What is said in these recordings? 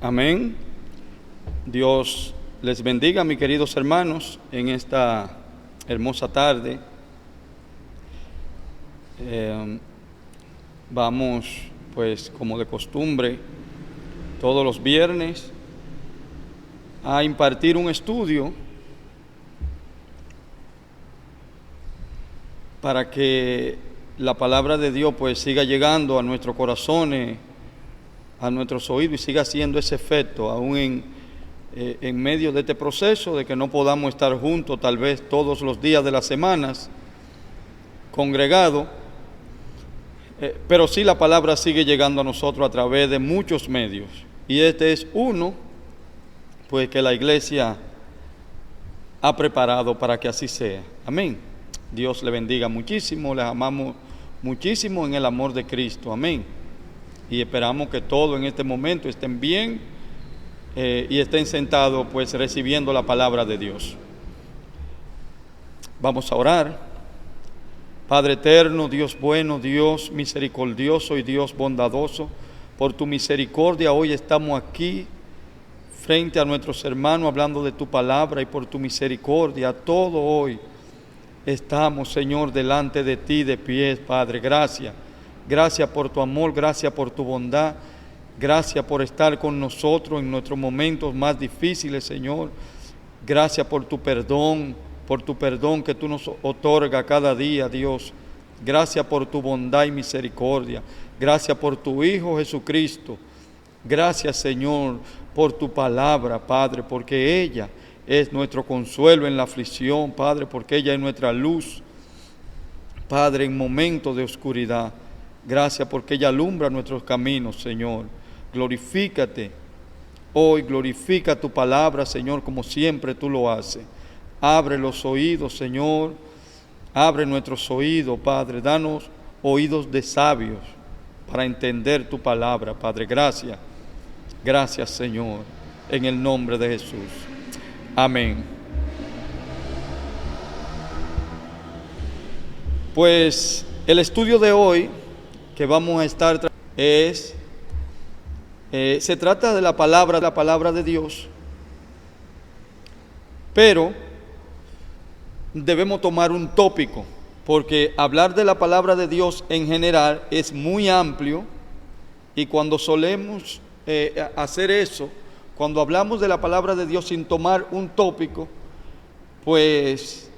Amén. Dios les bendiga, mis queridos hermanos, en esta hermosa tarde. Vamos, pues, como de costumbre, todos los viernes a impartir un estudio para que la palabra de Dios pues siga llegando a nuestros corazones, a nuestros oídos, y siga haciendo ese efecto aún en medio de este proceso de que no podamos estar juntos tal vez todos los días de las semanas congregados, pero sí la palabra sigue llegando a nosotros a través de muchos medios, y este es uno pues que la iglesia ha preparado para que así sea. Amén. Dios le bendiga muchísimo, les amamos muchísimo en el amor de Cristo. Amén. Y esperamos que todos en este momento estén bien y estén sentados pues recibiendo la palabra de Dios. Vamos a orar. Padre eterno, Dios bueno, Dios misericordioso y Dios bondadoso, por tu misericordia hoy estamos aquí frente a nuestros hermanos hablando de tu palabra, y por tu misericordia todo hoy estamos, Señor, delante de ti de pies, Padre. Gracias. Gracias por tu amor, gracias por tu bondad, gracias por estar con nosotros en nuestros momentos más difíciles, Señor. Gracias por tu perdón que tú nos otorgas cada día, Dios. Gracias por tu bondad y misericordia. Gracias por tu Hijo Jesucristo. Gracias, Señor, por tu palabra, Padre, porque ella es nuestro consuelo en la aflicción, Padre, porque ella es nuestra luz, Padre, en momentos de oscuridad. Gracias porque ella alumbra nuestros caminos, Señor. Glorifícate hoy, glorifica tu palabra, Señor, como siempre tú lo haces. Abre los oídos, Señor, abre nuestros oídos, Padre. Danos oídos de sabios para entender tu palabra, Padre. Gracias, gracias, Señor, en el nombre de Jesús. Amén. Pues el estudio de hoy que vamos a estar se trata de la palabra de Dios, pero debemos tomar un tópico, porque hablar de la palabra de Dios en general es muy amplio, y cuando solemos hacer eso, cuando hablamos de la palabra de Dios sin tomar un tópico, pues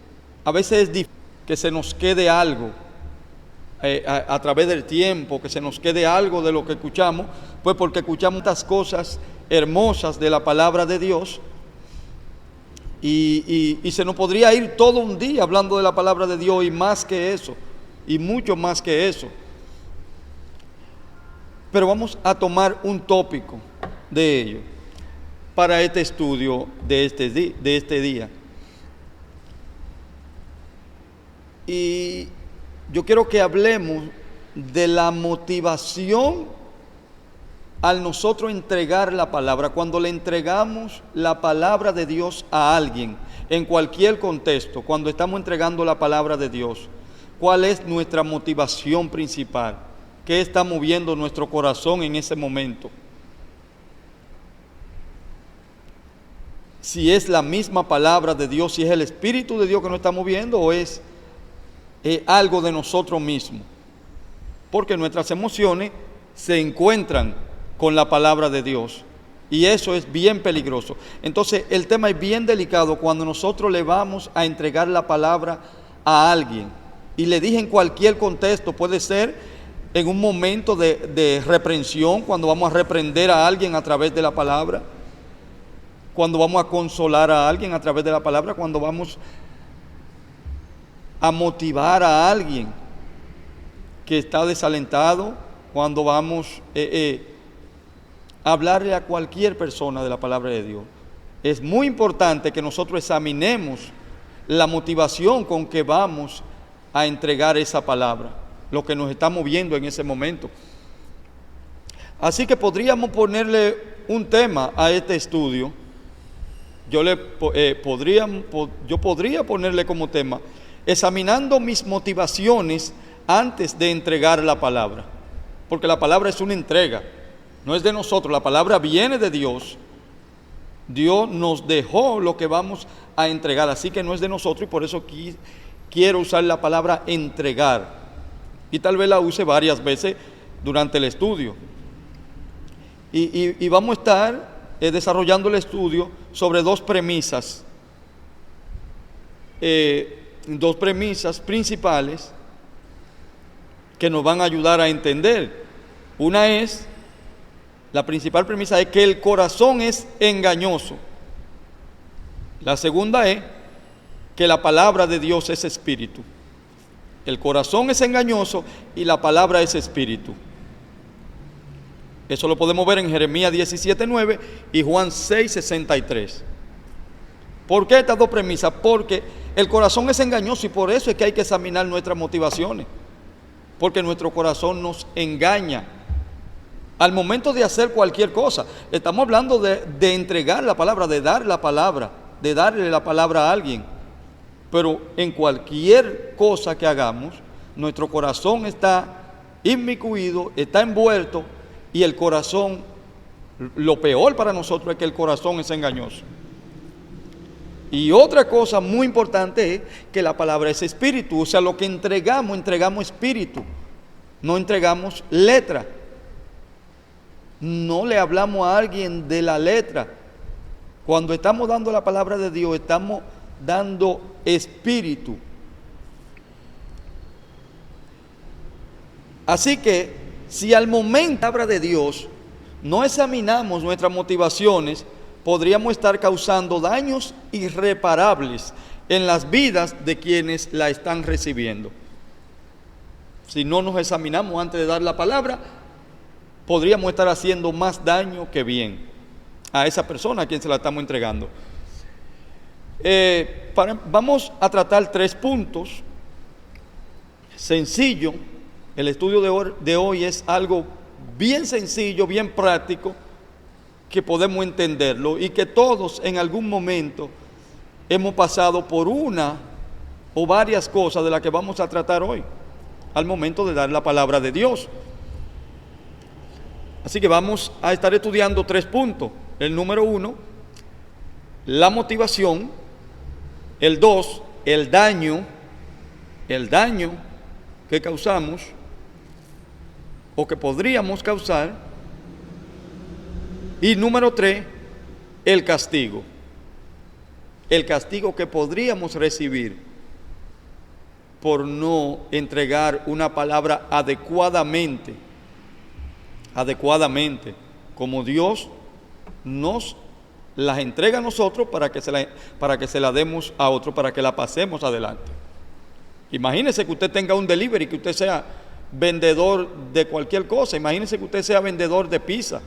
a veces es difícil que se nos quede algo a través del tiempo, que se nos quede algo de lo que escuchamos, pues porque escuchamos tantas cosas hermosas de la palabra de Dios, y se nos podría ir todo un día hablando de la palabra de Dios, y más que eso, y mucho más que eso. Pero vamos a tomar un tópico de ello para este estudio de este día. Y yo quiero que hablemos de la motivación al nosotros entregar la palabra. Cuando le entregamos la palabra de Dios a alguien, en cualquier contexto, cuando estamos entregando la palabra de Dios, ¿cuál es nuestra motivación principal? ¿Qué está moviendo nuestro corazón en ese momento? Si es la misma palabra de Dios, si es el Espíritu de Dios que nos está moviendo, o es algo de nosotros mismos, porque nuestras emociones se encuentran con la palabra de Dios, y eso es bien peligroso. Entonces el tema es bien delicado cuando nosotros le vamos a entregar la palabra a alguien, y le dije en cualquier contexto. Puede ser en un momento de reprensión, cuando vamos a reprender a alguien a través de la palabra, cuando vamos a consolar a alguien a través de la palabra, cuando vamos a motivar a alguien que está desalentado, cuando vamos a hablarle a cualquier persona de la palabra de Dios. Es muy importante que nosotros examinemos la motivación con que vamos a entregar esa palabra, lo que nos está moviendo en ese momento. Así que podríamos ponerle un tema a este estudio. Yo podría ponerle como tema: examinando mis motivaciones antes de entregar la palabra, porque la palabra es una entrega. No es de nosotros, la palabra viene de Dios. Dios nos dejó lo que vamos a entregar, así que no es de nosotros, y por eso quiero usar la palabra entregar. Y tal vez la use varias veces durante el estudio. Y vamos a estar desarrollando el estudio sobre dos premisas principales que nos van a ayudar a entender. Una es, la principal premisa es que el corazón es engañoso. La segunda es que la palabra de Dios es espíritu. El corazón es engañoso y la palabra es espíritu. Eso lo podemos ver en Jeremías 17:9 y Juan 6:63. ¿Por qué estas dos premisas? Porque el corazón es engañoso y por eso es que hay que examinar nuestras motivaciones. Porque nuestro corazón nos engaña al momento de hacer cualquier cosa. Estamos hablando de entregar la palabra, de dar la palabra, de darle la palabra a alguien. Pero en cualquier cosa que hagamos, nuestro corazón está inmiscuido, está envuelto, y el corazón, lo peor para nosotros es que el corazón es engañoso. Y otra cosa muy importante es que la palabra es espíritu, o sea, lo que entregamos espíritu, no entregamos letra. No le hablamos a alguien de la letra. Cuando estamos dando la palabra de Dios, estamos dando espíritu. Así que, si al momento de la palabra de Dios no examinamos nuestras motivaciones, podríamos estar causando daños irreparables en las vidas de quienes la están recibiendo. Si no nos examinamos antes de dar la palabra, podríamos estar haciendo más daño que bien a esa persona a quien se la estamos entregando. Vamos a tratar 3 puntos. Sencillo. El estudio de hoy es algo bien sencillo, bien práctico, que podemos entenderlo y que todos en algún momento hemos pasado por una o varias cosas de las que vamos a tratar hoy, al momento de dar la palabra de Dios. Así que vamos a estar estudiando 3 puntos. El número 1, la motivación. El 2, el daño que causamos o que podríamos causar. Y número 3, el castigo que podríamos recibir por no entregar una palabra adecuadamente, como Dios nos las entrega a nosotros para que se la demos a otro, para que la pasemos adelante. Imagínese que usted tenga un delivery, que usted sea vendedor de cualquier cosa. Imagínese que usted sea vendedor de pizza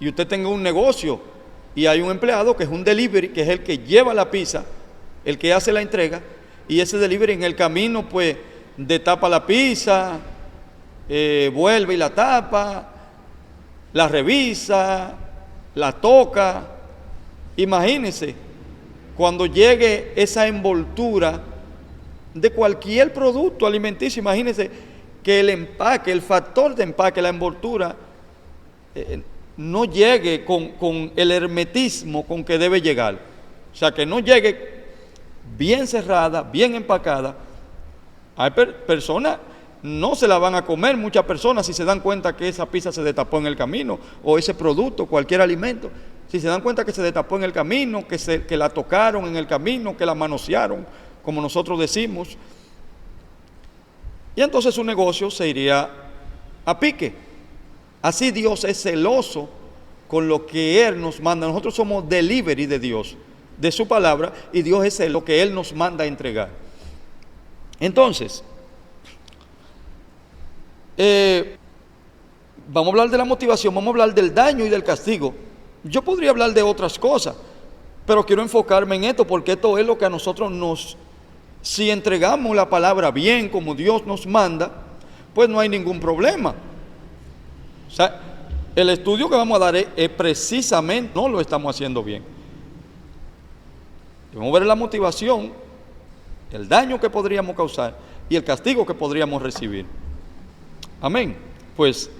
y usted tenga un negocio y hay un empleado que es un delivery, que es el que lleva la pizza, el que hace la entrega, y ese delivery en el camino pues destapa la pizza, vuelve y la tapa, la revisa, la toca. Imagínese cuando llegue esa envoltura de cualquier producto alimenticio, imagínese que el empaque, el factor de empaque, la envoltura, no llegue con el hermetismo con que debe llegar. O sea, que no llegue bien cerrada, bien empacada. Hay personas, no se la van a comer muchas personas si se dan cuenta que esa pizza se destapó en el camino, o ese producto, cualquier alimento, si se dan cuenta que se destapó en el camino, que la tocaron en el camino, que la manosearon, como nosotros decimos, y entonces su negocio se iría a pique. Así Dios es celoso con lo que Él nos manda. Nosotros somos delivery de Dios, de su palabra, y Dios es lo que Él nos manda a entregar. Entonces, vamos a hablar de la motivación, vamos a hablar del daño y del castigo. Yo podría hablar de otras cosas, pero quiero enfocarme en esto, porque esto es lo que a nosotros si entregamos la palabra bien, como Dios nos manda, pues no hay ningún problema. O sea, el estudio que vamos a dar es precisamente, no lo estamos haciendo bien. Vamos a ver la motivación, el daño que podríamos causar y el castigo que podríamos recibir. Amén. Pues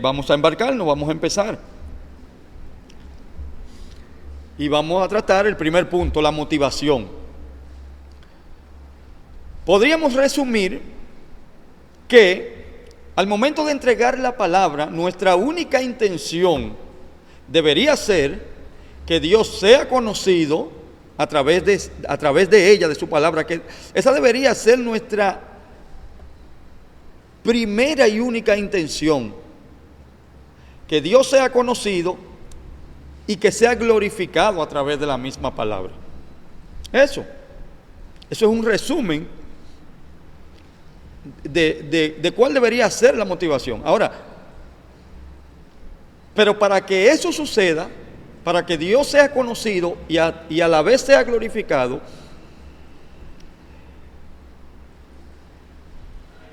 vamos a embarcarnos, vamos a empezar. Y vamos a tratar el primer punto, la motivación. Podríamos resumir que al momento de entregar la palabra, nuestra única intención debería ser que Dios sea conocido a través de ella, de su palabra, que esa debería ser nuestra primera y única intención, que Dios sea conocido y que sea glorificado a través de la misma palabra. Eso es un resumen de cuál debería ser la motivación. Ahora, pero para que eso suceda, para que Dios sea conocido y a la vez sea glorificado,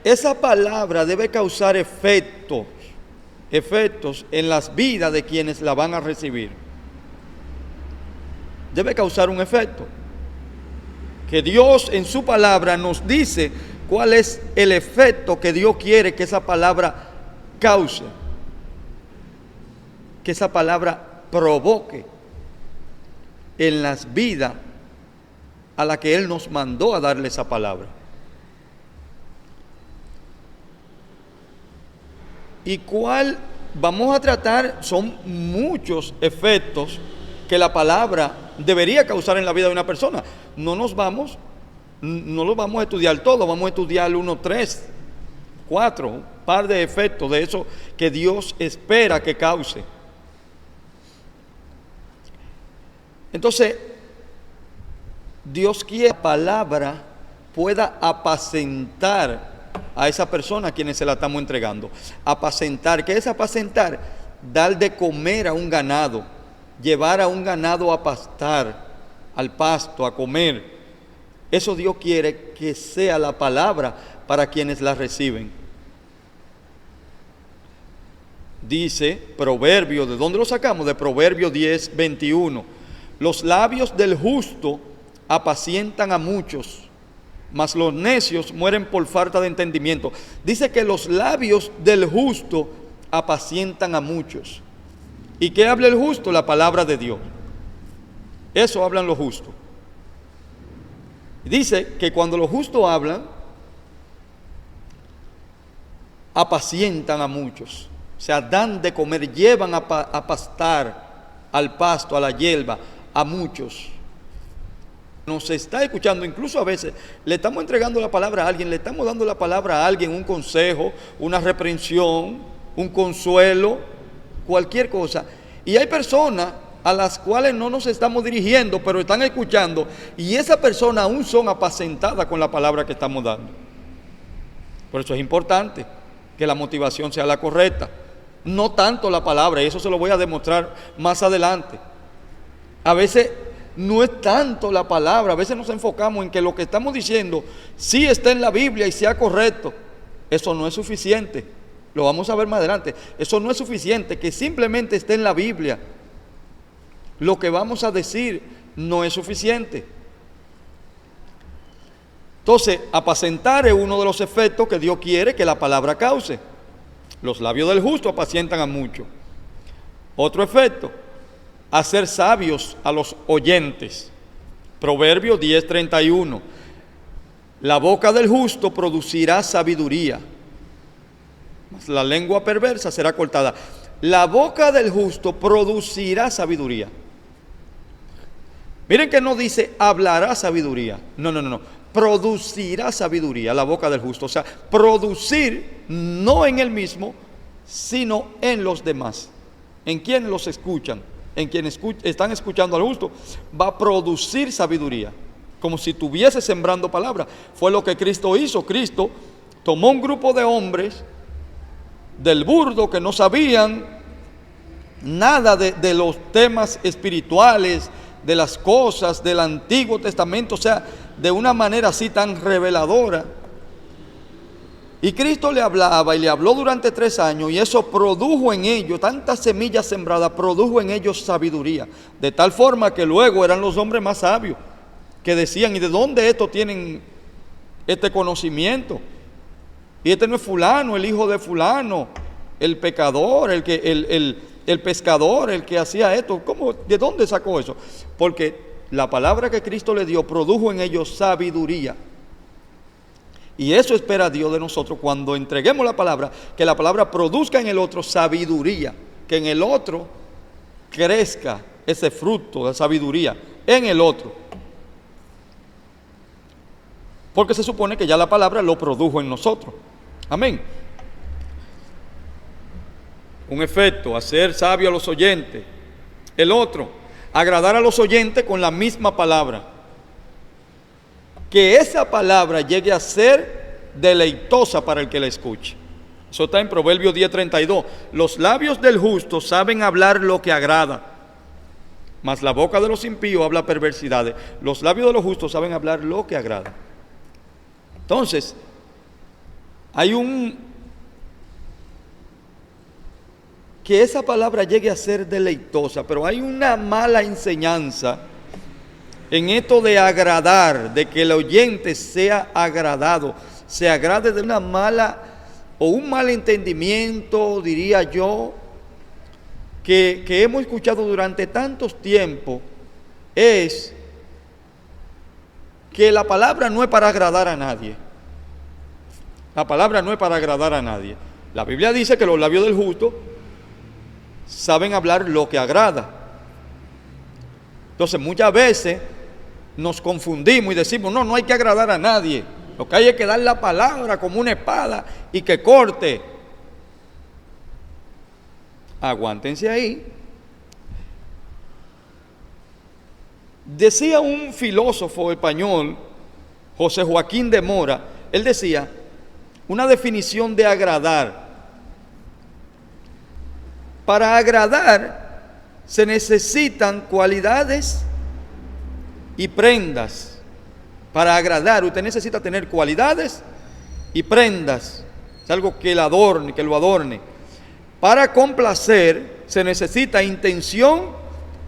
esa palabra debe causar efectos en las vidas de quienes la van a recibir. Debe causar un efecto. Que Dios en su palabra nos dice cuál es el efecto que Dios quiere que esa palabra cause, que esa palabra provoque en las vidas a la que Él nos mandó a darle esa palabra. ¿Y cuál vamos a tratar? Son muchos efectos que la palabra debería causar en la vida de una persona. No los vamos a estudiar todos, vamos a estudiar 1, 3, 4, un par de efectos de eso que Dios espera que cause. Entonces, Dios quiere que la palabra pueda apacentar a esa persona a quienes se la estamos entregando. Apacentar, ¿qué es apacentar? Dar de comer a un ganado, llevar a un ganado a pastar, al pasto, a comer. Eso Dios quiere que sea la palabra para quienes la reciben. Dice Proverbio, ¿de dónde lo sacamos? De Proverbio 10, 21. Los labios del justo apacientan a muchos, mas los necios mueren por falta de entendimiento. Dice que los labios del justo apacientan a muchos. ¿Y qué habla el justo? La palabra de Dios. Eso hablan los justos. Dice que cuando los justos hablan, apacientan a muchos. O sea, dan de comer, llevan a pastar al pasto, a la hierba, a muchos. Nos está escuchando, incluso a veces le estamos entregando la palabra a alguien, le estamos dando la palabra a alguien, un consejo, una reprensión, un consuelo, cualquier cosa. Y hay personas a las cuales no nos estamos dirigiendo, pero están escuchando, y esas personas aún son apacentadas con la palabra que estamos dando. Por eso es importante que la motivación sea la correcta, no tanto la palabra, y eso se lo voy a demostrar más adelante. A veces no es tanto la palabra, a veces nos enfocamos en que lo que estamos diciendo sí está en la Biblia y sea correcto. Eso no es suficiente, lo vamos a ver más adelante. Eso no es suficiente, que simplemente esté en la Biblia. Lo que vamos a decir no es suficiente. Entonces, apacentar es uno de los efectos que Dios quiere que la palabra cause. Los labios del justo apacientan a muchos. Otro efecto, hacer sabios a los oyentes. Proverbio 10:31. La boca del justo producirá sabiduría, mas la lengua perversa será cortada. La boca del justo producirá sabiduría. Miren que no dice hablará sabiduría. No. Producirá sabiduría la boca del justo. O sea, producir no en él mismo, sino en los demás. En quienes los escuchan, en quienes están escuchando al justo, va a producir sabiduría. Como si estuviese sembrando palabra. Fue lo que Cristo hizo. Cristo tomó un grupo de hombres del burdo que no sabían nada de los temas espirituales, de las cosas del Antiguo Testamento, o sea, de una manera así tan reveladora. Y Cristo le hablaba y le habló durante 3 años, y eso produjo en ellos, tantas semillas sembradas, produjo en ellos sabiduría, de tal forma que luego eran los hombres más sabios, que decían, ¿y de dónde estos tienen este conocimiento? Y este no es fulano, el hijo de fulano, el pecador, el pescador, el que hacía esto. ¿Cómo? ¿De dónde sacó eso? Porque la palabra que Cristo le dio produjo en ellos sabiduría. Y eso espera Dios de nosotros cuando entreguemos la palabra, que la palabra produzca en el otro sabiduría, que en el otro crezca ese fruto de sabiduría, en el otro. Porque se supone que ya la palabra lo produjo en nosotros. Amén. Un efecto, hacer sabio a los oyentes. El otro, agradar a los oyentes con la misma palabra. Que esa palabra llegue a ser deleitosa para el que la escuche. Eso está en Proverbios 10:32. Los labios del justo saben hablar lo que agrada, mas la boca de los impíos habla perversidades. Los labios de los justos saben hablar lo que agrada. Entonces, que esa palabra llegue a ser deleitosa, pero hay una mala enseñanza en esto de agradar, de que el oyente sea agradado, se agrade de una mala o un mal entendimiento, diría yo, que hemos escuchado durante tantos tiempos, es que la palabra no es para agradar a nadie. La palabra no es para agradar a nadie. La Biblia dice que los labios del justo saben hablar lo que agrada. Entonces muchas veces nos confundimos y decimos, no hay que agradar a nadie. Lo que hay es que dar la palabra como una espada y que corte. Aguántense ahí. Decía un filósofo español, José Joaquín de Mora, él decía, una definición de agradar. Para agradar se necesitan cualidades y prendas. Para agradar usted necesita tener cualidades y prendas. Es algo que lo adorne. Para complacer se necesita intención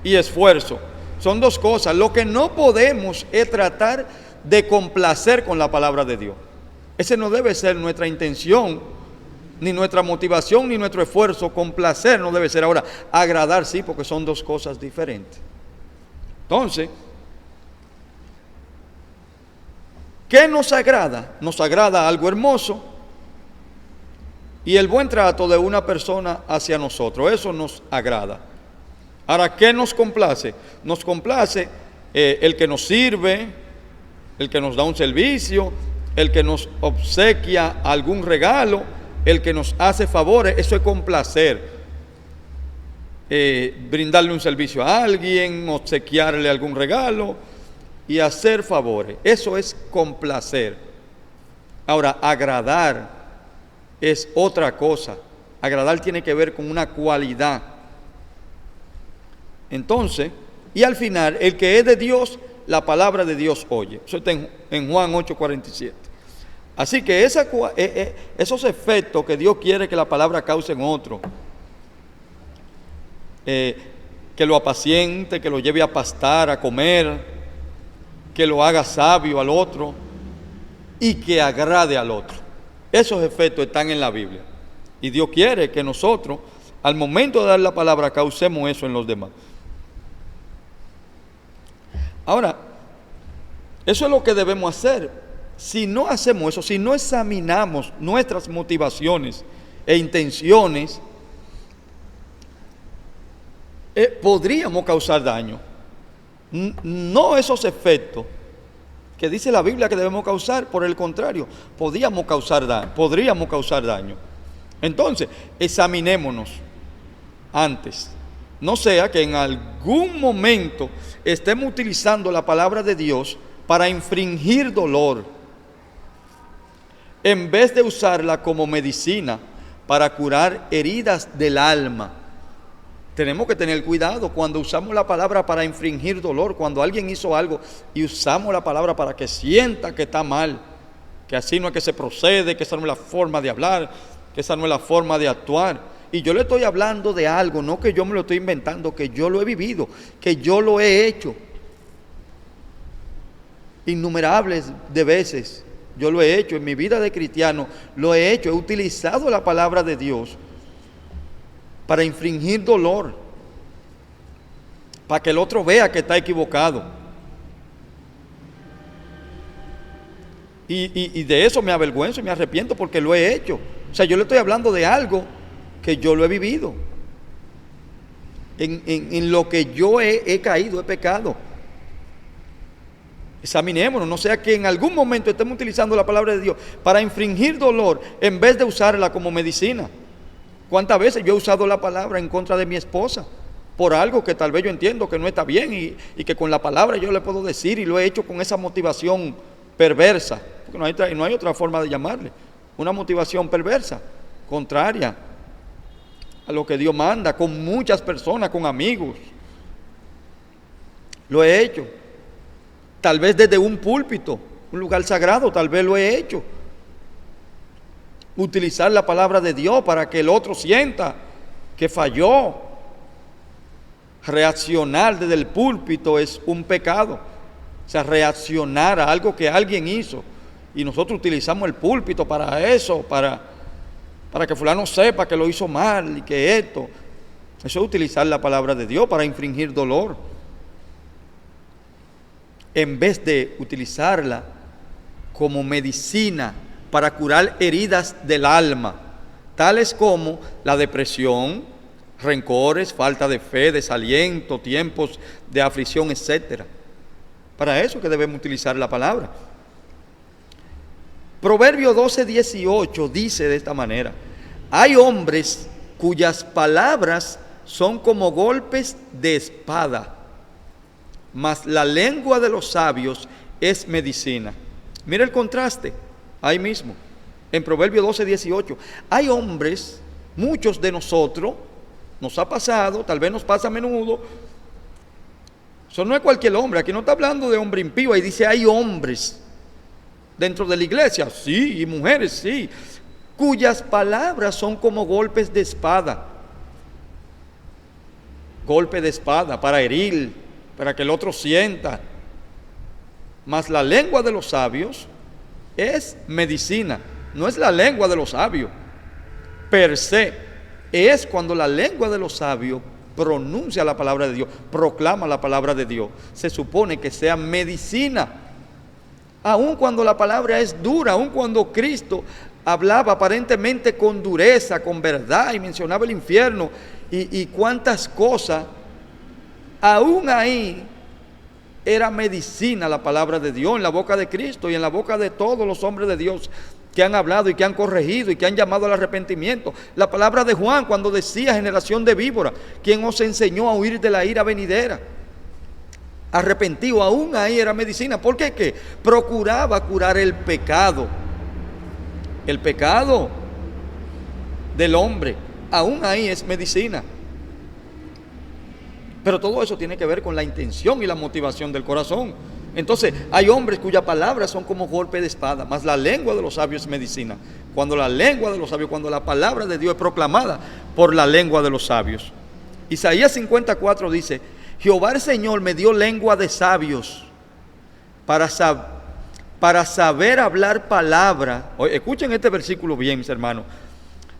y esfuerzo. Son dos cosas. Lo que no podemos es tratar de complacer con la palabra de Dios. Ese no debe ser nuestra intención, ni nuestra motivación, ni nuestro esfuerzo. Complacer no debe ser. Ahora, agradar sí, porque son dos cosas diferentes. Entonces, ¿qué nos agrada? Nos agrada algo hermoso y el buen trato de una persona hacia nosotros. Eso nos agrada. Ahora, ¿qué nos complace? Nos complace el que nos sirve, el que nos da un servicio, el que nos obsequia algún regalo, el que nos hace favores. Eso es complacer. Brindarle un servicio a alguien, obsequiarle algún regalo y hacer favores. Eso es complacer. Ahora, agradar es otra cosa. Agradar tiene que ver con una cualidad. Entonces, y al final, el que es de Dios, la palabra de Dios oye. Eso está en Juan 8:47. Así que esos efectos que Dios quiere que la palabra cause en otro, que lo apaciente, que lo lleve a pastar, a comer, que lo haga sabio al otro y que agrade al otro. Esos efectos están en la Biblia. Y Dios quiere que nosotros, al momento de dar la palabra, causemos eso en los demás. Ahora, eso es lo que debemos hacer. Si no hacemos eso, si no examinamos nuestras motivaciones e intenciones, podríamos causar daño. No esos efectos que dice la Biblia que debemos causar, por el contrario, podríamos causar daño. Entonces, examinémonos antes. No sea que en algún momento estemos utilizando la palabra de Dios para infringir dolor, en vez de usarla como medicina para curar heridas del alma. Tenemos que tener cuidado cuando usamos la palabra para infringir dolor, cuando alguien hizo algo y usamos la palabra para que sienta que está mal, que así no es que se procede, que esa no es la forma de hablar, que esa no es la forma de actuar. Y yo le estoy hablando de algo, no que yo me lo estoy inventando, que yo lo he vivido, que yo lo he hecho innumerables de veces. Yo lo he hecho en mi vida de cristiano, lo he hecho, he utilizado la palabra de Dios para infringir dolor, para que el otro vea que está equivocado. Y de eso me avergüenzo y me arrepiento porque lo he hecho. O sea, yo le estoy hablando de algo que yo lo he vivido, en lo que yo he caído, he pecado. Examinémonos, no sea que en algún momento estemos utilizando la palabra de Dios para infringir dolor en vez de usarla como medicina. ¿Cuántas veces yo he usado la palabra en contra de mi esposa por algo que tal vez yo entiendo que no está bien y que con la palabra yo le puedo decir, y lo he hecho con esa motivación perversa, porque no hay otra forma de llamarle, una motivación perversa, contraria a lo que Dios manda, con muchas personas, con amigos? Lo he hecho. Tal vez desde un púlpito, un lugar sagrado, tal vez lo he hecho. Utilizar la palabra de Dios para que el otro sienta que falló. Reaccionar desde el púlpito es un pecado. O sea, reaccionar a algo que alguien hizo. Y nosotros utilizamos el púlpito para eso, para que fulano sepa que lo hizo mal y que esto. Eso es utilizar la palabra de Dios para infringir dolor, en vez de utilizarla como medicina para curar heridas del alma, tales como la depresión, rencores, falta de fe, desaliento, tiempos de aflicción, etc. Para eso que debemos utilizar la palabra. Proverbio 12:18 dice de esta manera: hay hombres cuyas palabras son como golpes de espada, mas la lengua de los sabios es medicina. Mira el contraste, ahí mismo, en Proverbio 12:18. Hay hombres, muchos de nosotros, nos ha pasado, tal vez nos pasa a menudo. Eso no es cualquier hombre, aquí no está hablando de hombre impío, ahí dice hay hombres dentro de la iglesia, sí, y mujeres, sí, cuyas palabras son como golpes de espada. Golpe de espada para herir, para que el otro sienta. Mas la lengua de los sabios es medicina. No es la lengua de los sabios per se, es cuando la lengua de los sabios pronuncia la palabra de Dios, proclama la palabra de Dios, se supone que sea medicina. Aun cuando la palabra es dura, aun cuando Cristo hablaba aparentemente con dureza, con verdad, y mencionaba el infierno y cuántas cosas, aún ahí era medicina la palabra de Dios en la boca de Cristo y en la boca de todos los hombres de Dios que han hablado y que han corregido y que han llamado al arrepentimiento. La palabra de Juan cuando decía: generación de víbora, ¿quién os enseñó a huir de la ira venidera? Arrepentido, aún ahí era medicina. ¿Por qué? ¿Qué? Procuraba curar el pecado del hombre, aún ahí es medicina. Pero todo eso tiene que ver con la intención y la motivación del corazón. Entonces, hay hombres cuyas palabras son como golpe de espada, mas la lengua de los sabios es medicina. Cuando la palabra de Dios es proclamada por la lengua de los sabios. Isaías 54 dice: Jehová el Señor me dio lengua de sabios para saber hablar palabra. Oye, escuchen este versículo bien, mis hermanos.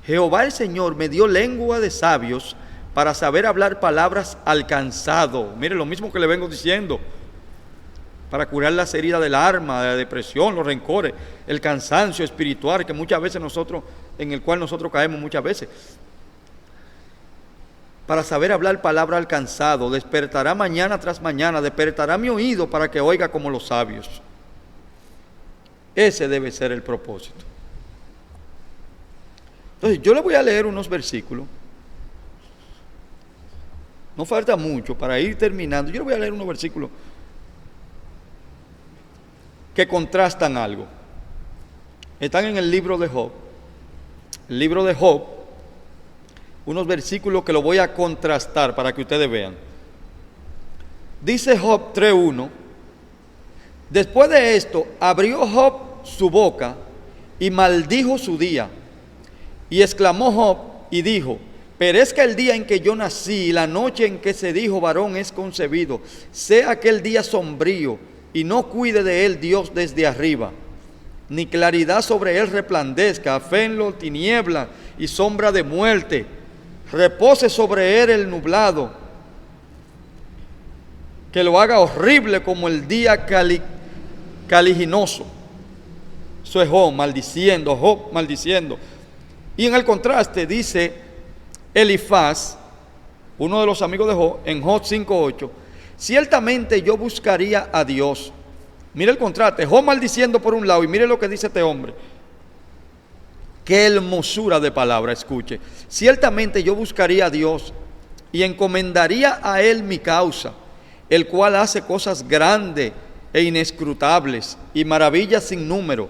Jehová el Señor me dio lengua de sabios para saber hablar palabras al cansado. Mire, lo mismo que le vengo diciendo. Para curar las heridas del alma, de la depresión, los rencores, el cansancio espiritual que muchas veces en el cual nosotros caemos muchas veces. Para saber hablar palabra al cansado, despertará mañana tras mañana, despertará mi oído para que oiga como los sabios. Ese debe ser el propósito. Entonces, yo le voy a leer unos versículos. No falta mucho para ir terminando. Yo le voy a leer unos versículos que contrastan algo. Están en el libro de Job. El libro de Job, unos versículos que lo voy a contrastar para que ustedes vean. Dice Job 3:1: después de esto, abrió Job su boca y maldijo su día. Y exclamó Job y dijo: perezca el día en que yo nací, y la noche en que se dijo varón es concebido. Sea aquel día sombrío, y no cuide de él Dios desde arriba, ni claridad sobre él resplandezca, afénlo tiniebla y sombra de muerte. repose sobre él el nublado, que lo haga horrible como el día caliginoso. Eso es Job maldiciendo. Y en el contraste dice Elifaz, uno de los amigos de Job, en Job 5:8, ciertamente yo buscaría a Dios. Mire el contraste, Job maldiciendo por un lado, y mire lo que dice este hombre. Qué hermosura de palabra, escuche. Ciertamente yo buscaría a Dios y encomendaría a Él mi causa, el cual hace cosas grandes e inescrutables y maravillas sin número,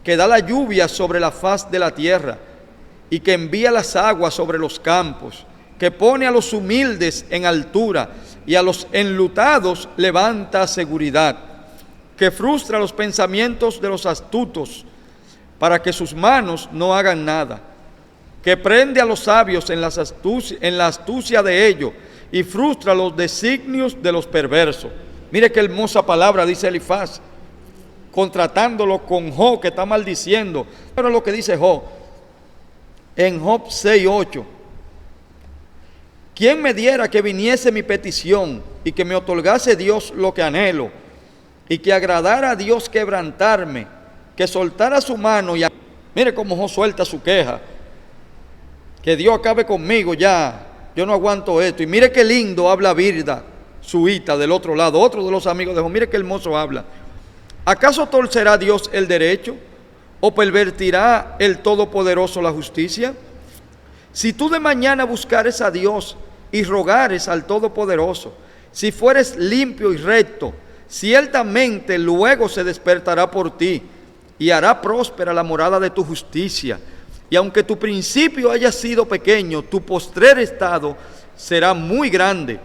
que da la lluvia sobre la faz de la tierra y que envía las aguas sobre los campos, que pone a los humildes en altura y a los enlutados levanta seguridad, que frustra los pensamientos de los astutos para que sus manos no hagan nada, que prende a los sabios en la astucia de ellos y frustra los designios de los perversos. Mire qué hermosa palabra dice Elifaz, contratándolo con Job, que está maldiciendo. Pero lo que dice Job, en Job 6:8, ¿quién me diera que viniese mi petición y que me otorgase Dios lo que anhelo, y que agradara a Dios quebrantarme, que soltara su mano y... Mire cómo Job suelta su queja, que Dios acabe conmigo ya, yo no aguanto esto. Y mire qué lindo habla Bilda, su hita, del otro lado, otro de los amigos de Job. Mire qué hermoso habla. ¿Acaso torcerá Dios el derecho o pervertirá el Todopoderoso la justicia? Si tú de mañana buscares a Dios y rogares al Todopoderoso, si fueres limpio y recto, ciertamente luego se despertará por ti y hará próspera la morada de tu justicia. Y aunque tu principio haya sido pequeño, tu postrer estado será muy grande.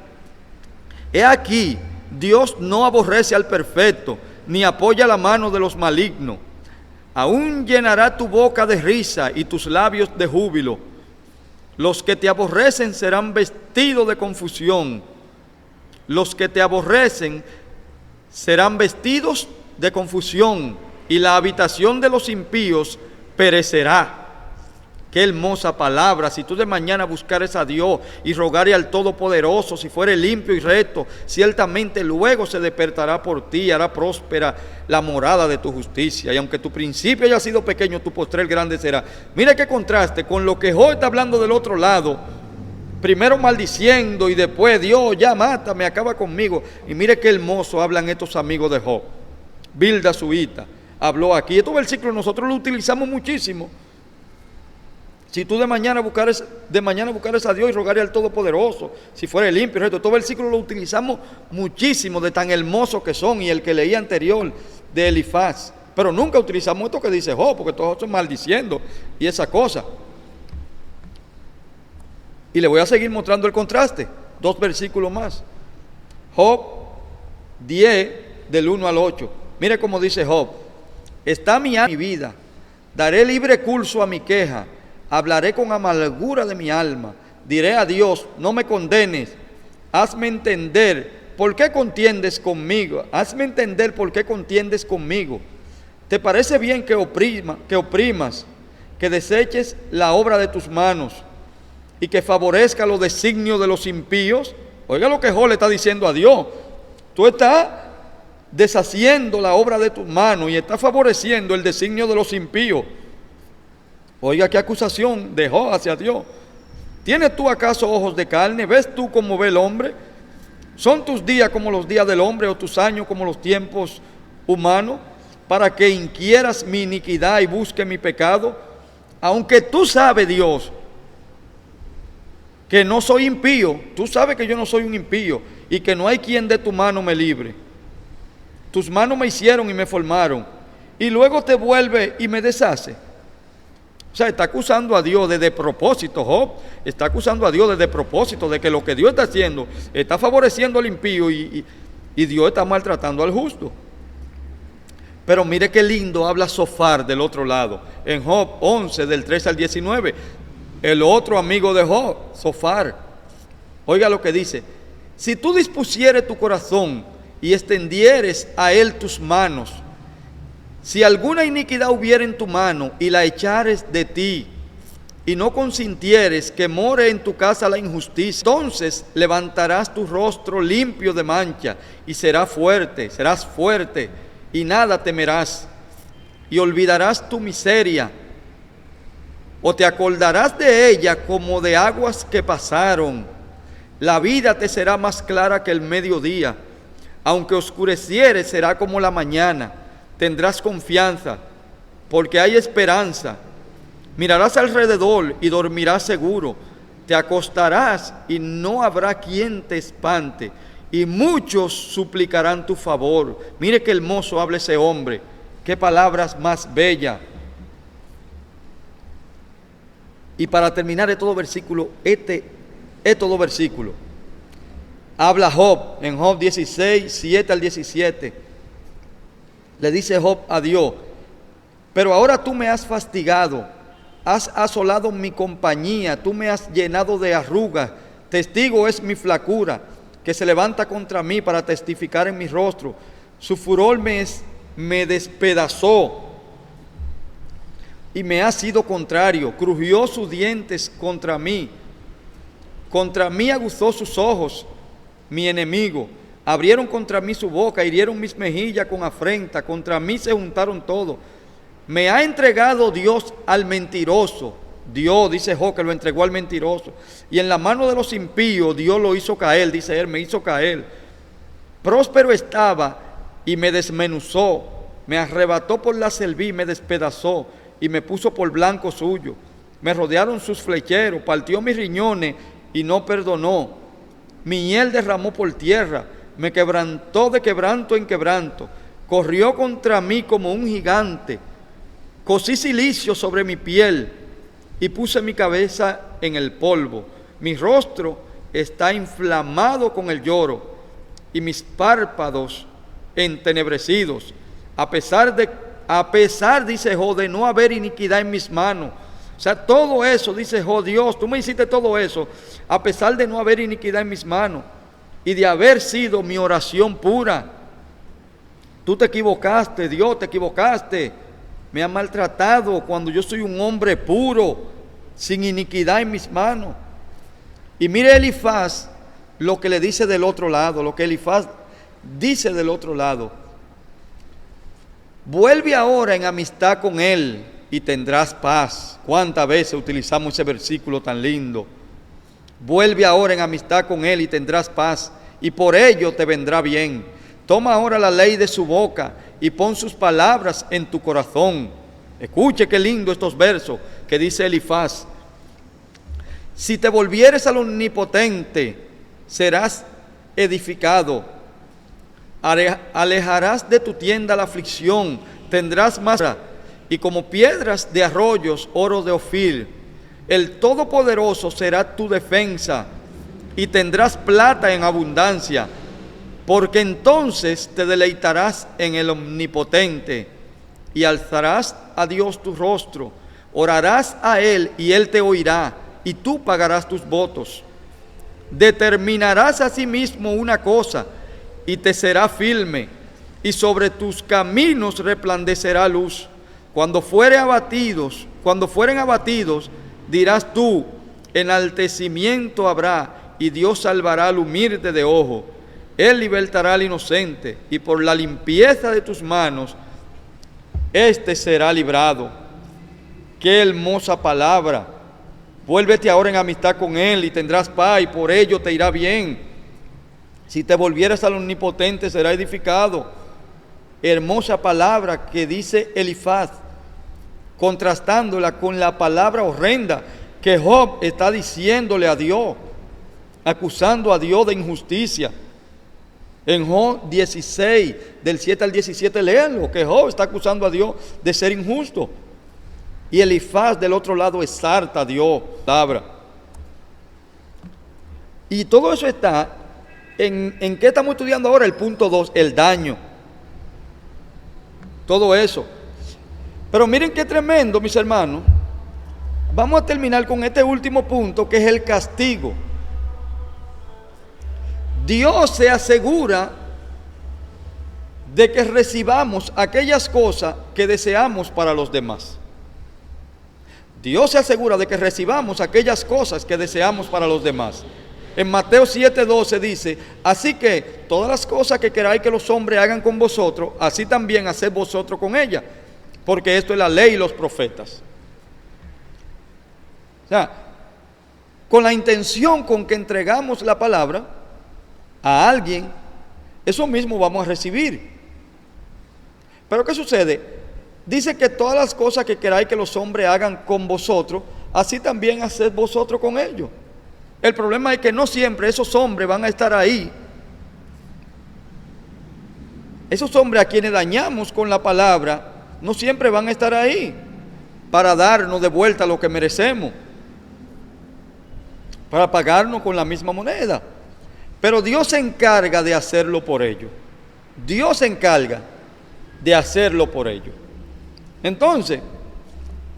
He aquí, Dios no aborrece al perfecto, ni apoya la mano de los malignos. Aún llenará tu boca de risa y tus labios de júbilo. Los que te aborrecen serán vestidos de confusión. Los que te aborrecen serán vestidos de confusión, y la habitación de los impíos perecerá. Qué hermosa palabra. Si tú de mañana buscares a Dios y rogares al Todopoderoso, si fuere limpio y recto, ciertamente luego se despertará por ti y hará próspera la morada de tu justicia. Y aunque tu principio haya sido pequeño, tu postrer grande será. Mira qué contraste con lo que Job está hablando del otro lado. Primero maldiciendo y después, Dios, ya mátame, acaba conmigo. Y mire qué hermoso hablan estos amigos de Job. Bilda Suita habló aquí. Estos versículos nosotros los utilizamos muchísimo. Si tú de mañana buscares a Dios y rogares al Todopoderoso, si fuera limpio y recto, estos versículos los utilizamos muchísimo, de tan hermosos que son, y el que leí anterior de Elifaz. Pero nunca utilizamos esto que dice Job, porque todos son maldiciendo y esa cosa. Y le voy a seguir mostrando el contraste, 2 versículos más. Job 10, del 1 al 8. Mire cómo dice Job: está mi vida, daré libre curso a mi queja, hablaré con amargura de mi alma, diré a Dios, no me condenes, hazme entender por qué contiendes conmigo, ¿Te parece bien que oprimas, que deseches la obra de tus manos y que favorezca los designios de los impíos? Oiga lo que Job le está diciendo a Dios. Tú estás deshaciendo la obra de tus manos y estás favoreciendo el designio de los impíos. Oiga qué acusación de Job hacia Dios. ¿Tienes tú acaso ojos de carne? ¿Ves tú como ve el hombre? ¿Son tus días como los días del hombre, o tus años como los tiempos humanos, para que inquieras mi iniquidad y busques mi pecado? Aunque tú sabes, Dios, que no soy impío, tú sabes que yo no soy un impío y que no hay quien de tu mano me libre. Tus manos me hicieron y me formaron, y luego te vuelve y me deshace. O sea, está acusando a Dios de propósito. Job está acusando a Dios de propósito, de que lo que Dios está haciendo está favoreciendo al impío y Dios está maltratando al justo. Pero mire qué lindo habla Sofar del otro lado, en Job 11, del 13 al 19. El otro amigo de Job, Sofar. Oiga lo que dice: si tú dispusieres tu corazón y extendieres a él tus manos, si alguna iniquidad hubiera en tu mano y la echares de ti, y no consintieres que more en tu casa la injusticia, entonces levantarás tu rostro limpio de mancha y serás fuerte y nada temerás, y olvidarás tu miseria, o te acordarás de ella como de aguas que pasaron. La vida te será más clara que el mediodía, aunque oscureciere será como la mañana. Tendrás confianza, porque hay esperanza. Mirarás alrededor y dormirás seguro. Te acostarás y no habrá quien te espante, y muchos suplicarán tu favor. Mire qué hermoso habla ese hombre, qué palabras más bellas. Y para terminar este todo versículo, habla Job en Job 16, 7 al 17. Le dice Job a Dios: pero ahora tú me has fastigado, has asolado mi compañía, tú me has llenado de arrugas, testigo es mi flacura, que se levanta contra mí para testificar en mi rostro. Su furor me despedazó y me ha sido contrario, crujió sus dientes contra mí aguzó sus ojos, mi enemigo. Abrieron contra mí su boca, hirieron mis mejillas con afrenta, contra mí se juntaron todos. Me ha entregado Dios al mentiroso. Dios, dice Job, que lo entregó al mentiroso. Y en la mano de los impíos Dios lo hizo caer, dice él, me hizo caer. Próspero estaba y me desmenuzó, me arrebató por la cerviz, me despedazó y me puso por blanco suyo. Me rodearon sus flecheros, partió mis riñones y no perdonó. Mi hiel derramó por tierra, me quebrantó de quebranto en quebranto. Corrió contra mí como un gigante. Cosí cilicio sobre mi piel y puse mi cabeza en el polvo. Mi rostro está inflamado con el lloro y mis párpados entenebrecidos. A pesar, dice Job, de no haber iniquidad en mis manos. O sea, todo eso, dice Job, Dios, tú me hiciste todo eso, a pesar de no haber iniquidad en mis manos y de haber sido mi oración pura. Tú te equivocaste, Dios, te equivocaste. Me has maltratado cuando yo soy un hombre puro, sin iniquidad en mis manos. Y mire Elifaz lo que le dice del otro lado, lo que Elifaz dice del otro lado. Vuelve ahora en amistad con él y tendrás paz. ¿Cuántas veces utilizamos ese versículo tan lindo? Vuelve ahora en amistad con él y tendrás paz, y por ello te vendrá bien. Toma ahora la ley de su boca y pon sus palabras en tu corazón. Escuche qué lindo estos versos que dice Elifaz. Si te volvieres al Omnipotente, serás edificado. Alejarás de tu tienda la aflicción, tendrás más, y como piedras de arroyos, oro de Ofir. El Todopoderoso será tu defensa, y tendrás plata en abundancia, porque entonces te deleitarás en el Omnipotente, y alzarás a Dios tu rostro, orarás a Él, y Él te oirá, y tú pagarás tus votos. Determinarás asimismo una cosa, y te será firme, y sobre tus caminos resplandecerá luz. Cuando fueren abatidos, dirás tú, enaltecimiento habrá, y Dios salvará al humilde de ojo. Él libertará al inocente, y por la limpieza de tus manos, éste será librado. Qué hermosa palabra. Vuélvete ahora en amistad con Él y tendrás paz, y por ello te irá bien. Si te volvieras al Omnipotente, será edificado. Hermosa palabra que dice Elifaz, contrastándola con la palabra horrenda que Job está diciéndole a Dios, acusando a Dios de injusticia. En Job 16, del 7 al 17, léanlo, que Job está acusando a Dios de ser injusto. Y Elifaz del otro lado exalta a Dios, palabra. Y todo eso está en ¿qué estamos estudiando ahora? El punto 2, el daño. Todo eso. Pero miren qué tremendo, mis hermanos. Vamos a terminar con este último punto, que es el castigo. Dios se asegura de que recibamos aquellas cosas que deseamos para los demás. Dios se asegura de que recibamos aquellas cosas que deseamos para los demás. En Mateo 7:12 dice: así que todas las cosas que queráis que los hombres hagan con vosotros, así también haced vosotros con ellas, porque esto es la ley y los profetas. O sea, con la intención con que entregamos la palabra a alguien, eso mismo vamos a recibir. Pero ¿qué sucede? Dice que todas las cosas que queráis que los hombres hagan con vosotros, así también haced vosotros con ellos. El problema es que no siempre esos hombres van a estar ahí. Esos hombres a quienes dañamos con la palabra, no siempre van a estar ahí para darnos de vuelta lo que merecemos, para pagarnos con la misma moneda. Pero Dios se encarga de hacerlo por ellos. Dios se encarga de hacerlo por ellos. Entonces,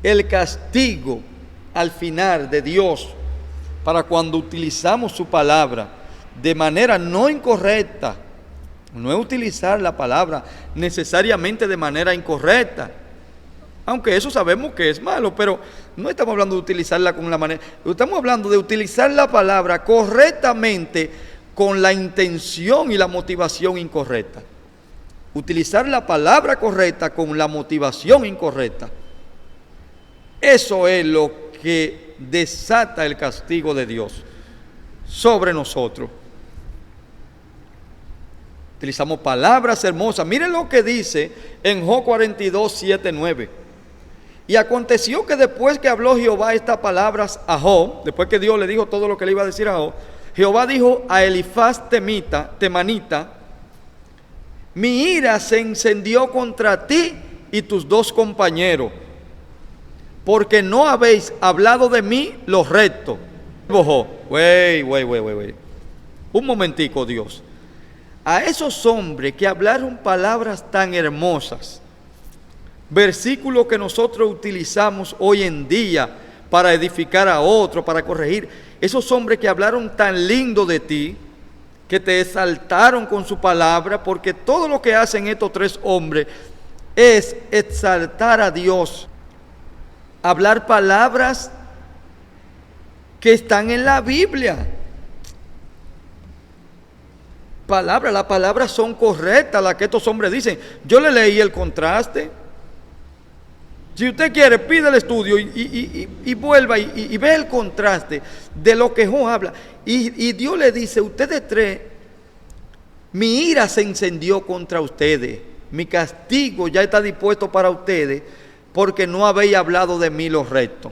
el castigo al final de Dios para cuando utilizamos su palabra de manera no incorrecta, no es utilizar la palabra necesariamente de manera incorrecta, aunque eso sabemos que es malo, pero no estamos hablando de utilizarla con la manera, estamos hablando de utilizar la palabra correctamente con la intención y la motivación incorrecta. Utilizar la palabra correcta con la motivación incorrecta. Eso es lo que desata el castigo de Dios sobre nosotros. Utilizamos palabras hermosas. Miren lo que dice en Job 42, 7, 9. Y aconteció que después que habló Jehová estas palabras a Job, después que Dios le dijo todo lo que le iba a decir a Job, Jehová dijo a Elifaz temanita: mi ira se encendió contra ti y tus dos compañeros, porque no habéis hablado de mí lo recto. Un momentico, Dios. A esos hombres que hablaron palabras tan hermosas, versículos que nosotros utilizamos hoy en día para edificar a otros, para corregir, esos hombres que hablaron tan lindo de ti, que te exaltaron con su palabra, porque todo lo que hacen estos tres hombres es exaltar a Dios, hablar palabras que están en la Biblia. Las palabras son correctas, las que estos hombres dicen. Yo le leí el contraste. Si usted quiere, pide el estudio y vuelva y ve el contraste de lo que Job habla. Y Dios le dice: ustedes tres, mi ira se encendió contra ustedes, mi castigo ya está dispuesto para ustedes, porque no habéis hablado de mí lo recto,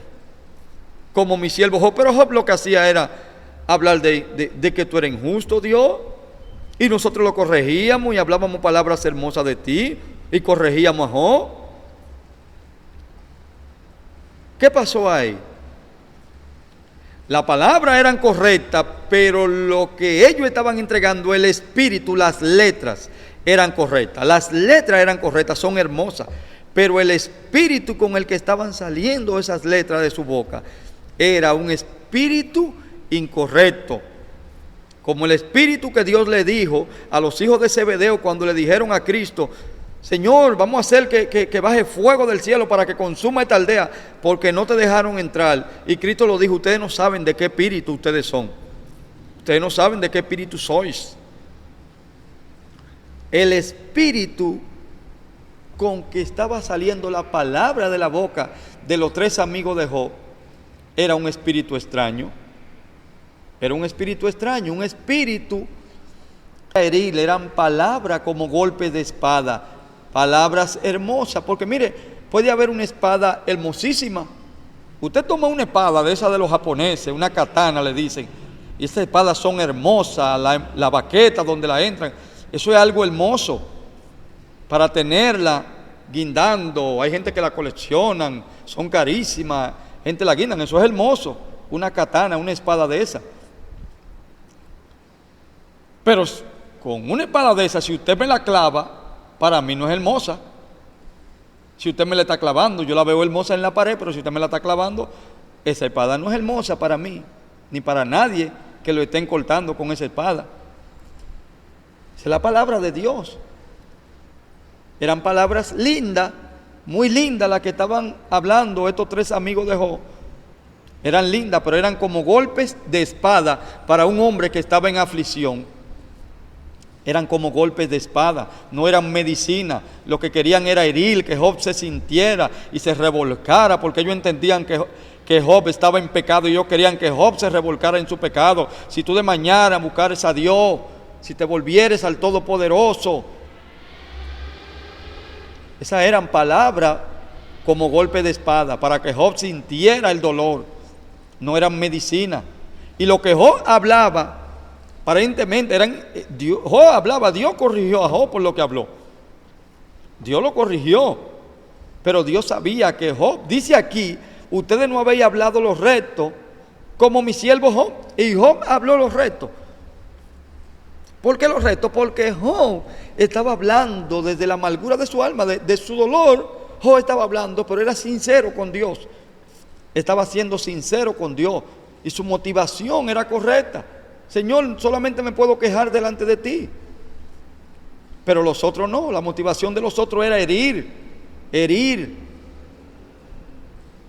como mi siervo Job. Pero Job lo que hacía era hablar de que tú eres injusto, Dios, y nosotros lo corregíamos y hablábamos palabras hermosas de ti y corregíamos a Job. ¿Qué pasó ahí? La palabra eran correctas, pero lo que ellos estaban entregando, el espíritu, las letras, eran correctas. Las letras eran correctas, son hermosas, pero el espíritu con el que estaban saliendo esas letras de su boca era un espíritu incorrecto. Como el espíritu que Dios le dijo a los hijos de Zebedeo cuando le dijeron a Cristo: Señor, vamos a hacer que baje fuego del cielo para que consuma esta aldea, porque no te dejaron entrar. Y Cristo lo dijo: ustedes no saben de qué espíritu ustedes son. Ustedes no saben de qué espíritu sois. El espíritu con que estaba saliendo la palabra de la boca de los tres amigos de Job era un espíritu extraño. Era un espíritu extraño, un espíritu herir. Eran palabras como golpes de espada, palabras hermosas. Porque mire, puede haber una espada hermosísima. Usted toma una espada de esas de los japoneses, una katana le dicen, y esas espadas son hermosas, la baqueta donde la entran, eso es algo hermoso para tenerla guindando. Hay gente que la coleccionan, son carísimas, gente la guindan, eso es hermoso, una katana, una espada de esa. Pero con una espada de esa, si usted me la clava, para mí no es hermosa. Si usted me la está clavando, yo la veo hermosa en la pared, pero si usted me la está clavando, esa espada no es hermosa para mí, ni para nadie que lo estén cortando con esa espada. Esa es la palabra de Dios. Eran palabras lindas, muy lindas las que estaban hablando estos tres amigos de Job. Eran lindas, pero eran como golpes de espada para un hombre que estaba en aflicción. Eran como golpes de espada, no eran medicina. Lo que querían era herir, que Job se sintiera y se revolcara, porque ellos entendían que Job estaba en pecado y ellos querían que Job se revolcara en su pecado. Si tú de mañana buscares a Dios, si te volvieres al Todopoderoso. Esas eran palabras como golpe de espada para que Job sintiera el dolor. No eran medicina. Y lo que Job hablaba, aparentemente Job hablaba, Dios corrigió a Job por lo que habló. Dios lo corrigió. Pero Dios sabía que Job, dice aquí, ustedes no habéis hablado los rectos como mi siervo Job. Y Job habló los rectos. ¿Por qué los rectos? Porque Job estaba hablando desde la amargura de su alma, de su dolor. Job estaba hablando, pero era sincero con Dios. Estaba siendo sincero con Dios. Y su motivación era correcta. Señor, solamente me puedo quejar delante de ti. Pero los otros no. La motivación de los otros era herir.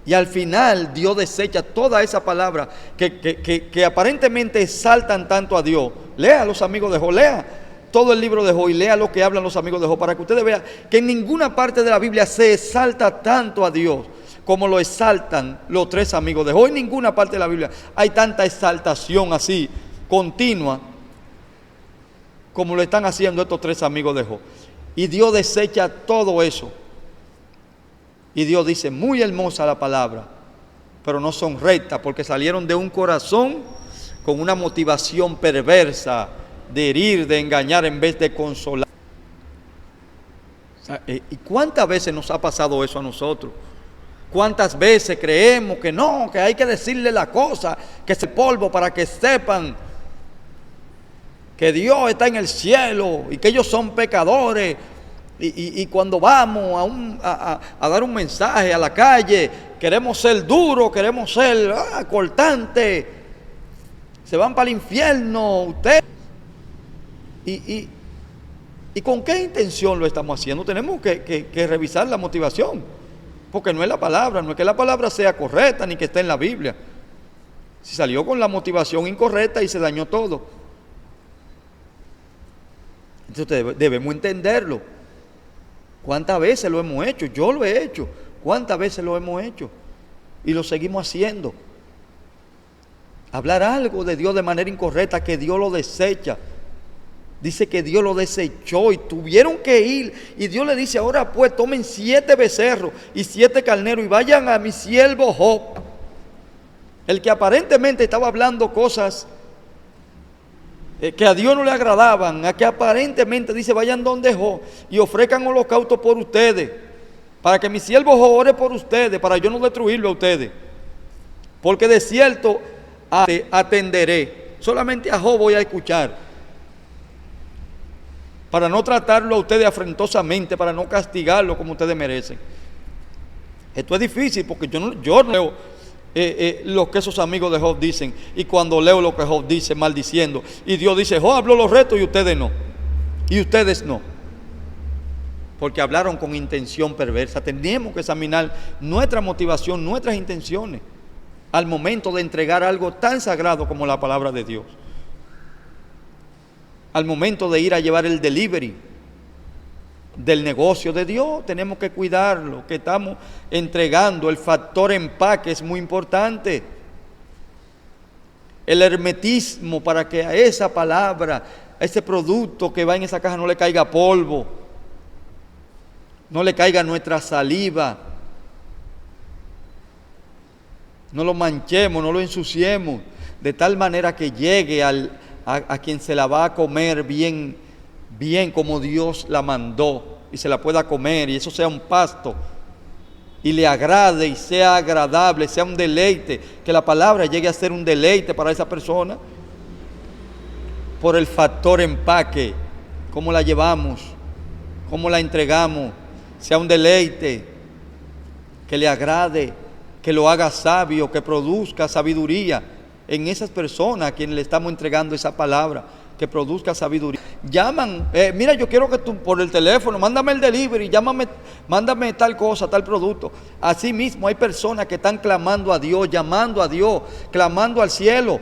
Y al final Dios desecha toda esa palabra que aparentemente exaltan tanto a Dios. Lea a los amigos de Job, lea todo el libro de Job y lea lo que hablan los amigos de Job, para que ustedes vean que en ninguna parte de la Biblia se exalta tanto a Dios como lo exaltan los tres amigos de Job. En ninguna parte de la Biblia hay tanta exaltación así, continua, como lo están haciendo estos tres amigos de Job. Y Dios desecha todo eso. Y Dios dice, muy hermosa la palabra, pero no son rectas, porque salieron de un corazón con una motivación perversa de herir, de engañar en vez de consolar. ¿Y cuántas veces nos ha pasado eso a nosotros? ¿Cuántas veces creemos que no, que hay que decirle la cosa, que es el polvo, para que sepan que Dios está en el cielo y que ellos son pecadores? Y cuando vamos a dar un mensaje a la calle, queremos ser duros, queremos ser cortantes. Se van para el infierno ustedes. ¿Y con qué intención lo estamos haciendo? Tenemos que revisar la motivación. Porque no es la palabra, no es que la palabra sea correcta ni que esté en la Biblia. Si salió con la motivación incorrecta y se dañó todo. Entonces debemos entenderlo. ¿Cuántas veces lo hemos hecho? Yo lo he hecho. ¿Cuántas veces lo hemos hecho? Y lo seguimos haciendo. Hablar algo de Dios de manera incorrecta, que Dios lo desecha. Dice que Dios lo desechó y tuvieron que ir. Y Dios le dice, ahora pues tomen 7 becerros y 7 carneros y vayan a mi siervo Job. El que aparentemente estaba hablando cosas que a Dios no le agradaban, a que aparentemente dice, vayan donde Job y ofrezcan holocausto por ustedes, para que mi siervo Job ore por ustedes, para yo no destruirlo a ustedes. Porque de cierto atenderé, solamente a Job voy a escuchar, para no tratarlo a ustedes afrentosamente, para no castigarlo como ustedes merecen. Esto es difícil porque yo no leo lo que esos amigos de Job dicen, y cuando leo lo que Job dice maldiciendo, y Dios dice, Job habló los rectos y ustedes no, y ustedes no, porque hablaron con intención perversa. Tenemos que examinar nuestra motivación, nuestras intenciones al momento de entregar algo tan sagrado como la palabra de Dios, al momento de ir a llevar el delivery del negocio de Dios. Tenemos que cuidarlo, que estamos entregando. El factor empaque es muy importante. El hermetismo, para que a esa palabra, a ese producto que va en esa caja no le caiga polvo, no le caiga nuestra saliva, no lo manchemos, no lo ensuciemos, de tal manera que llegue a quien se la va a comer bien como Dios la mandó, y se la pueda comer, y eso sea un pasto y le agrade y sea agradable, sea un deleite, que la palabra llegue a ser un deleite para esa persona. Por el factor empaque, cómo la llevamos, cómo la entregamos, sea un deleite, que le agrade, que lo haga sabio, que produzca sabiduría en esas personas a quienes le estamos entregando esa palabra, que produzca sabiduría. llaman, mira, yo quiero que tú por el teléfono, mándame el delivery, mándame tal cosa, tal producto. Así mismo hay personas que están clamando a Dios, llamando a Dios, clamando al cielo.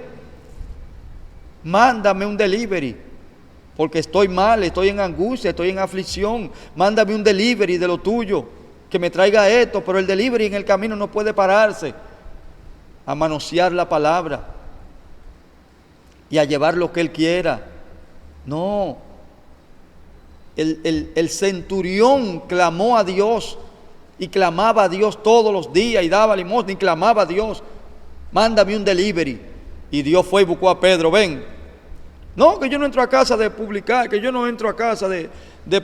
Mándame un delivery, porque estoy mal, estoy en angustia, estoy en aflicción. Mándame un delivery de lo tuyo, que me traiga esto, pero el delivery en el camino no puede pararse a manosear la palabra y a llevar lo que él quiera. No, el centurión clamó a Dios y clamaba a Dios todos los días y daba limosna y clamaba a Dios, mándame un delivery. Y Dios fue y buscó a Pedro, ven, no, que yo no entro a casa de publicar, que yo no entro a casa de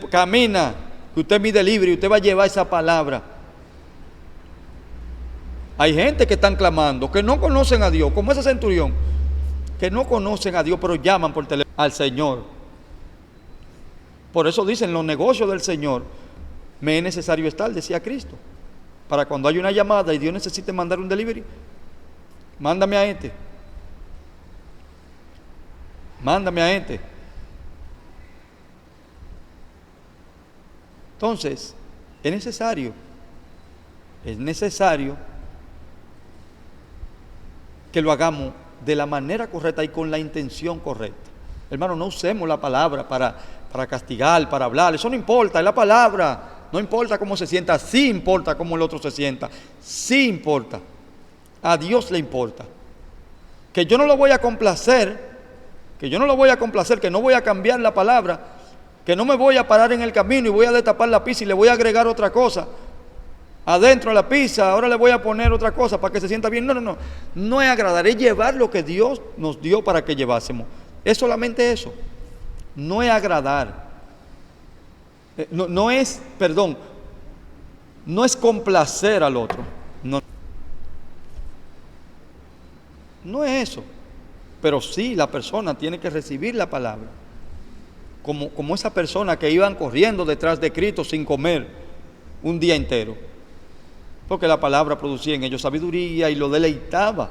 camina, que usted es mi delivery, usted va a llevar esa palabra. Hay gente que están clamando, que no conocen a Dios, como ese centurión, que no conocen a Dios, pero llaman por teléfono al Señor. Por eso dicen, los negocios del Señor, me es necesario estar, decía Cristo, para cuando hay una llamada y Dios necesite mandar un delivery, mándame a este, mándame a este. Entonces, es necesario que lo hagamos de la manera correcta y con la intención correcta. Hermano, no usemos la palabra para castigar, para hablar, eso no importa, es la palabra, no importa cómo se sienta, sí importa cómo el otro se sienta, sí importa, a Dios le importa. Que yo no lo voy a complacer, que no voy a cambiar la palabra, que no me voy a parar en el camino y voy a destapar la pizza y le voy a agregar otra cosa adentro de la pizza, ahora le voy a poner otra cosa para que se sienta bien. No es agradar, es llevar lo que Dios nos dio para que llevásemos. Es solamente eso, no es agradar, no es complacer al otro, no es eso, pero sí la persona tiene que recibir la palabra, como esa persona que iban corriendo detrás de Cristo sin comer un día entero, porque la palabra producía en ellos sabiduría y lo deleitaba.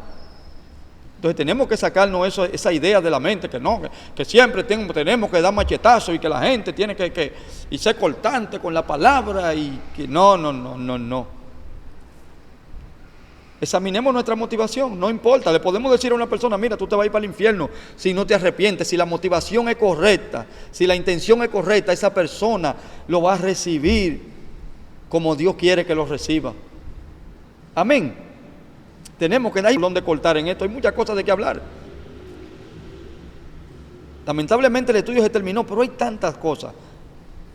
Entonces tenemos que sacarnos esa idea de la mente, que siempre tenemos que dar machetazos y que la gente tiene que y ser cortante con la palabra y que no. Examinemos nuestra motivación, no importa, le podemos decir a una persona, mira, tú te vas a ir para el infierno si no te arrepientes, si la motivación es correcta, si la intención es correcta, esa persona lo va a recibir como Dios quiere que lo reciba. Amén. Tenemos que dar donde cortar en esto, hay muchas cosas de qué hablar. Lamentablemente el estudio se terminó, pero hay tantas cosas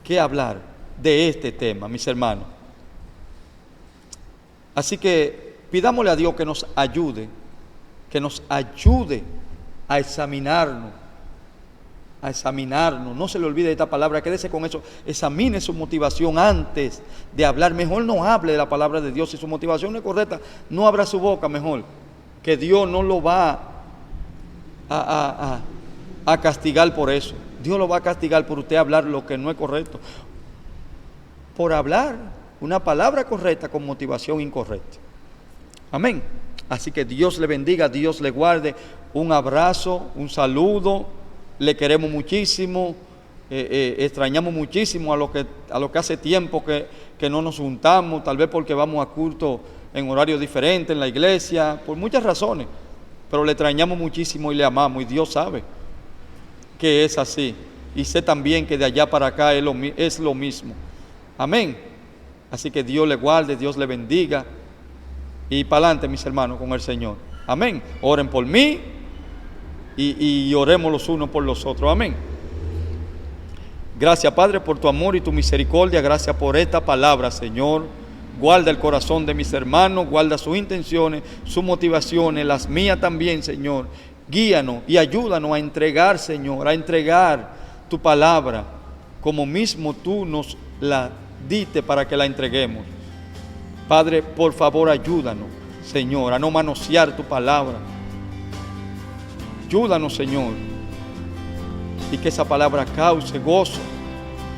que hablar de este tema, mis hermanos. Así que pidámosle a Dios que nos ayude a examinarnos, no se le olvide esta palabra, quédese con eso, examine su motivación antes de hablar, mejor no hable de la palabra de Dios, si su motivación no es correcta, no abra su boca mejor, que Dios no lo va a castigar por eso, Dios lo va a castigar por usted hablar lo que no es correcto, por hablar una palabra correcta con motivación incorrecta. Amén. Así que Dios le bendiga, Dios le guarde, un abrazo, un saludo. Le queremos muchísimo, extrañamos muchísimo a lo que hace tiempo que no nos juntamos, tal vez porque vamos a culto en horario diferente en la iglesia, por muchas razones, pero le extrañamos muchísimo y le amamos, y Dios sabe que es así, y sé también que de allá para acá es lo mismo. Amén. Así que Dios le guarde, Dios le bendiga, y para adelante, mis hermanos, con el Señor. Amén. Oren por mí. Y oremos los unos por los otros. Amén. Gracias, Padre, por tu amor y tu misericordia. Gracias por esta palabra, Señor. Guarda el corazón de mis hermanos, guarda sus intenciones, sus motivaciones, las mías también, Señor. Guíanos y ayúdanos a entregar, Señor, a entregar tu palabra como mismo tú nos la diste para que la entreguemos. Padre, por favor, ayúdanos, Señor, a no manosear tu palabra. Ayúdanos, Señor, y que esa palabra cause gozo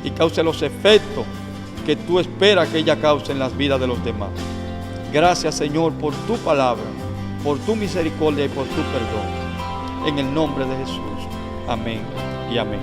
y cause los efectos que tú esperas que ella cause en las vidas de los demás. Gracias, Señor, por tu palabra, por tu misericordia y por tu perdón. En el nombre de Jesús. Amén y amén.